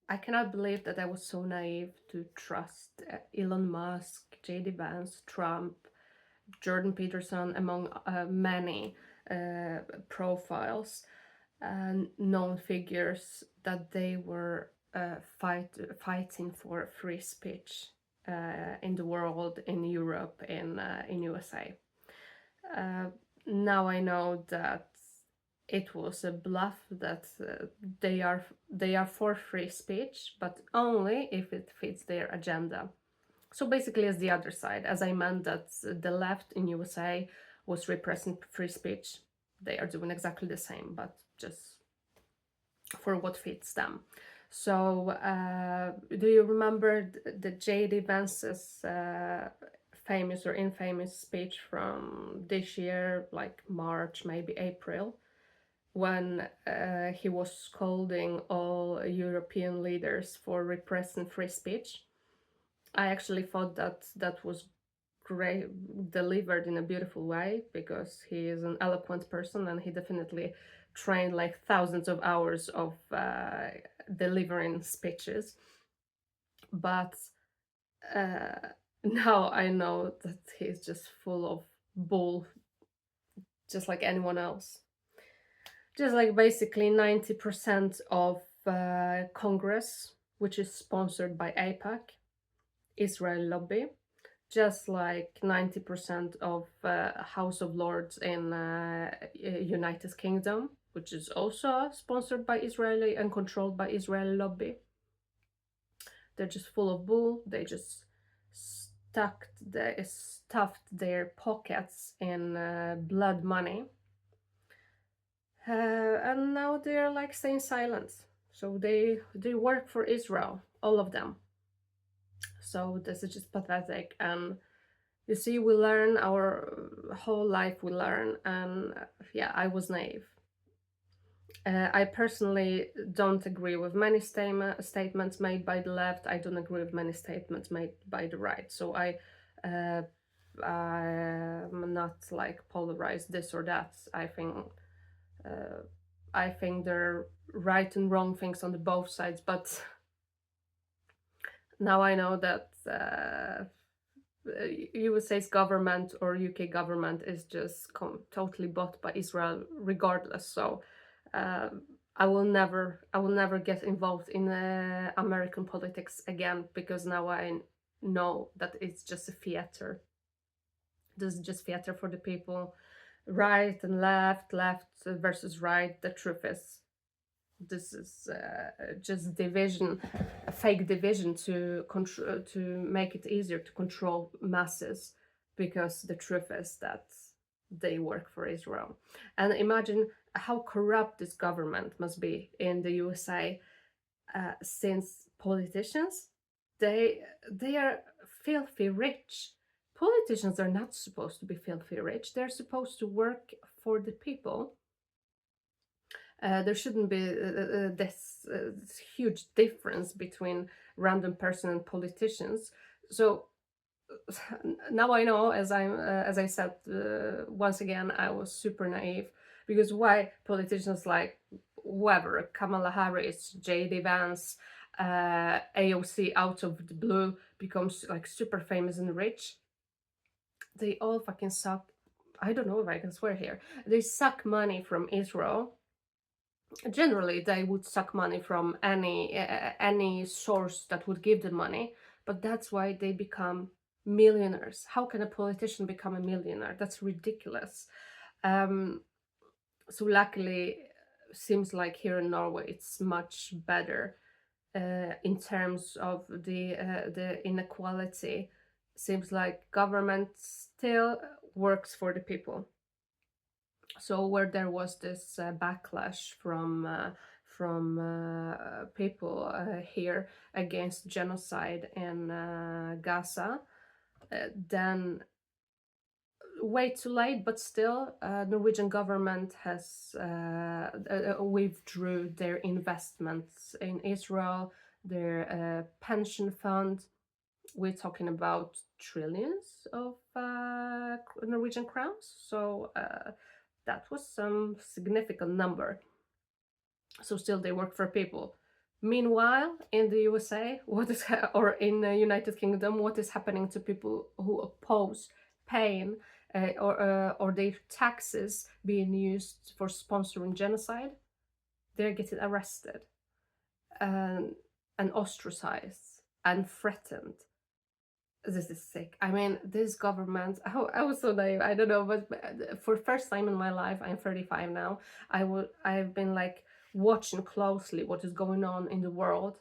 I cannot believe that I was so naive to trust Elon Musk, JD Vance, Trump, Jordan Peterson, among many uh, profiles and known figures, that they were fighting for free speech in the world, in Europe, in USA. Uh, Now I know that it was a bluff, that they are for free speech, but only if it fits their agenda. So basically, as the other side, as I meant that the left in USA was repressing free speech, they are doing exactly the same, but just for what fits them. So, do you remember the J.D. Vance's famous or infamous speech from this year, like March, maybe April, when he was scolding all European leaders for repressing free speech? I actually thought that that was great, delivered in a beautiful way, because he is an eloquent person and he definitely trained like thousands of hours of delivering speeches. But uh, now I know that he's just full of bull, just like anyone else. Just like basically 90% of Congress, which is sponsored by APAC, Israel lobby, just like 90% of House of Lords in United Kingdom, which is also sponsored by Israeli and controlled by Israeli lobby. They're just full of bull. They just stuffed their pockets in blood money, and now they're like staying silent. So they work for Israel, all of them. So this is just pathetic. And you see, we learn our whole life, we learn, and yeah, I was naive. I personally don't agree with many statements made by the left. I don't agree with many statements made by the right. So uh, I'm not like polarized this or that. Uh, I think there are right and wrong things on the both sides. But now I know that USA's government or UK government is just totally bought by Israel, regardless. So I will never get involved in American politics again, because now I know that it's just a theater. This is just theater for the people, right and left, left versus right. The truth is, this is just division, a fake division to control, to make it easier to control masses, because the truth is that they work for Israel. And imagine how corrupt this government must be in the USA, since politicians, they they are filthy rich. Politicians are not supposed to be filthy rich. They're supposed to work for the people. There shouldn't be this huge difference between random person and politicians. So now I know, as I said, once again, I was super naive, because why politicians like whoever, Kamala Harris, J.D. Vance, AOC, out of the blue becomes like super famous and rich? They all fucking suck. I don't know if I can swear here. They suck money from Israel. Generally they would suck money from any source that would give them money, but that's why they become millionaires. How can a politician become a millionaire? That's ridiculous. um so luckily, seems like here in Norway it's much better in terms of the inequality. Seems like government still works for the people. So where there was this backlash from people here against genocide in Gaza, then way too late, but still, Norwegian government has withdrew their investments in Israel, their pension fund. We're talking about trillions of Norwegian crowns. So that was some significant number. So still, they work for people. Meanwhile, in the USA, or in the United Kingdom, what is happening to people who oppose paying or their taxes being used for sponsoring genocide? They're getting arrested and, ostracized and threatened. This is sick. I mean, this government, I was so naive, I don't know, but for first time in my life, I'm 35 now, I've been like watching closely what is going on in the world,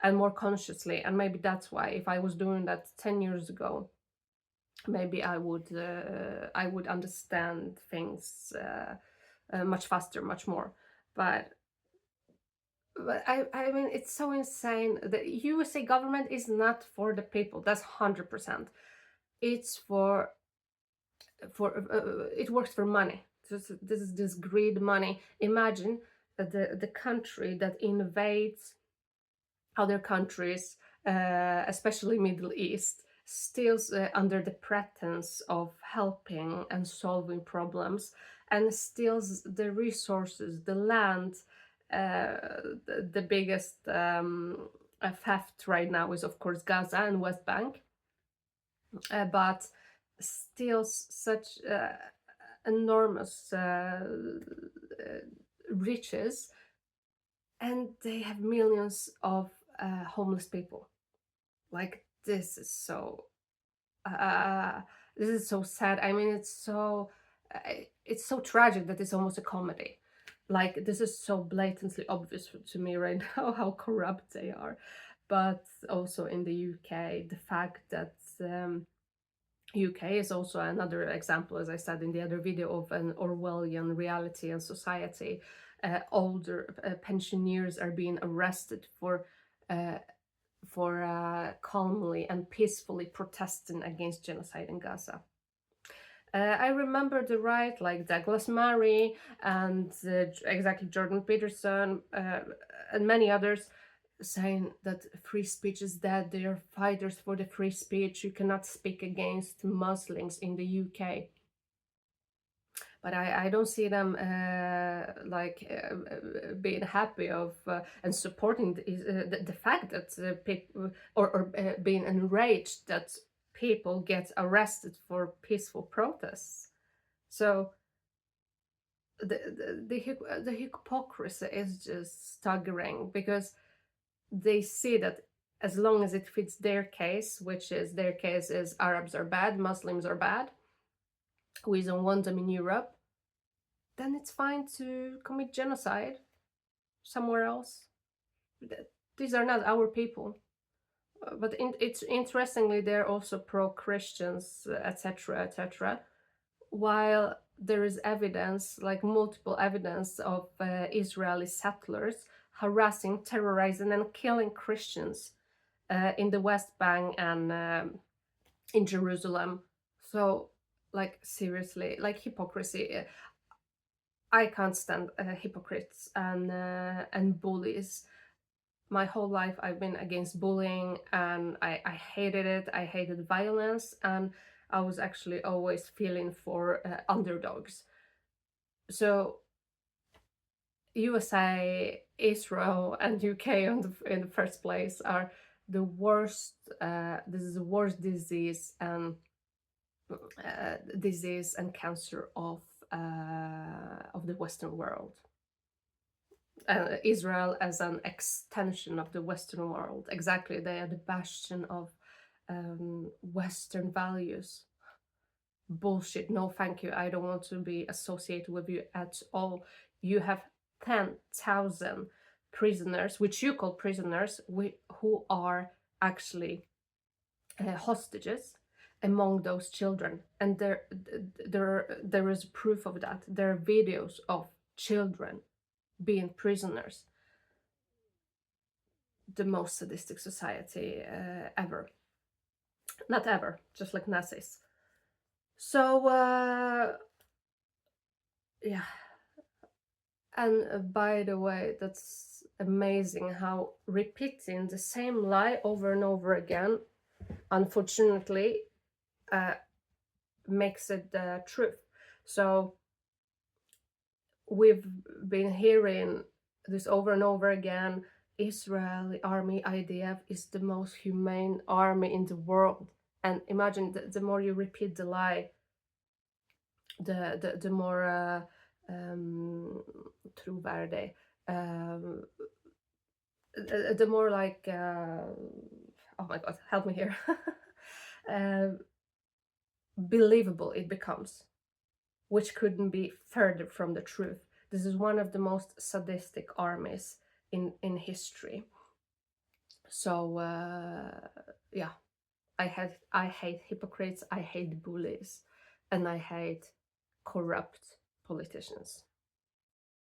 and more consciously. And maybe that's why, if I was doing that 10 years ago, maybe I would understand things much faster, much more. But I mean, it's so insane. The USA government is not for the people. That's 100%. It's for it works for money. This is this greed money. Imagine the country that invades other countries, especially Middle East, still under the pretense of helping and solving problems, and steals the resources, the land. The biggest theft right now is, of course, Gaza and West Bank, but steals such enormous riches, and they have millions of homeless people. Like, this is so sad. I mean, it's so tragic that it's almost a comedy. Like, this is so blatantly obvious to me right now how corrupt they are. But also in the UK, the fact that UK is also another example, as I said in the other video, of an Orwellian reality and society. Older pensioners are being arrested for calmly and peacefully protesting against genocide in Gaza. I remember the right, like Douglas Murray and exactly Jordan Peterson and many others, saying that free speech is dead. They are fighters for the free speech. You cannot speak against Muslims in the UK. But I don't see them being happy of and supporting the fact that people, or being enraged that people get arrested for peaceful protests. So the hypocrisy is just staggering, because they see that as long as it fits their case, which is their case is Arabs are bad, Muslims are bad, we don't want them in Europe, then it's fine to commit genocide somewhere else. These are not our people. But it's interestingly, they're also pro-Christians, etc., etc. While there is evidence, like multiple evidence, of Israeli settlers harassing, terrorizing, and killing Christians in the West Bank and in Jerusalem. So, like, seriously, like, hypocrisy. I can't stand hypocrites and bullies. My whole life I've been against bullying, and I hated it. I hated violence, and I was actually always feeling for underdogs. So USA, Israel, and UK in the first place are the worst. This is the worst disease and cancer of the Western world. Israel as an extension of the Western world. Exactly, they are the bastion of Western values. Bullshit. No, thank you. I don't want to be associated with you at all. You have 10,000 prisoners, which you call prisoners, who are actually hostages among those children, and there is proof of that. There are videos of children being prisoners. The most sadistic society ever. Not ever, just like Nazis. So yeah. And by the way, that's amazing how repeating the same lie over and over again, unfortunately, makes it the truth. So we've been hearing this over and over again. Israeli army, IDF, is the most humane army in the world. And imagine, the more you repeat the lie, the more trovärdig, the more like, oh my god, help me here, uh, believable it becomes, which couldn't be further from the truth. This is one of the most sadistic armies in history. So yeah, I hate hypocrites, I hate bullies, and I hate corrupt politicians.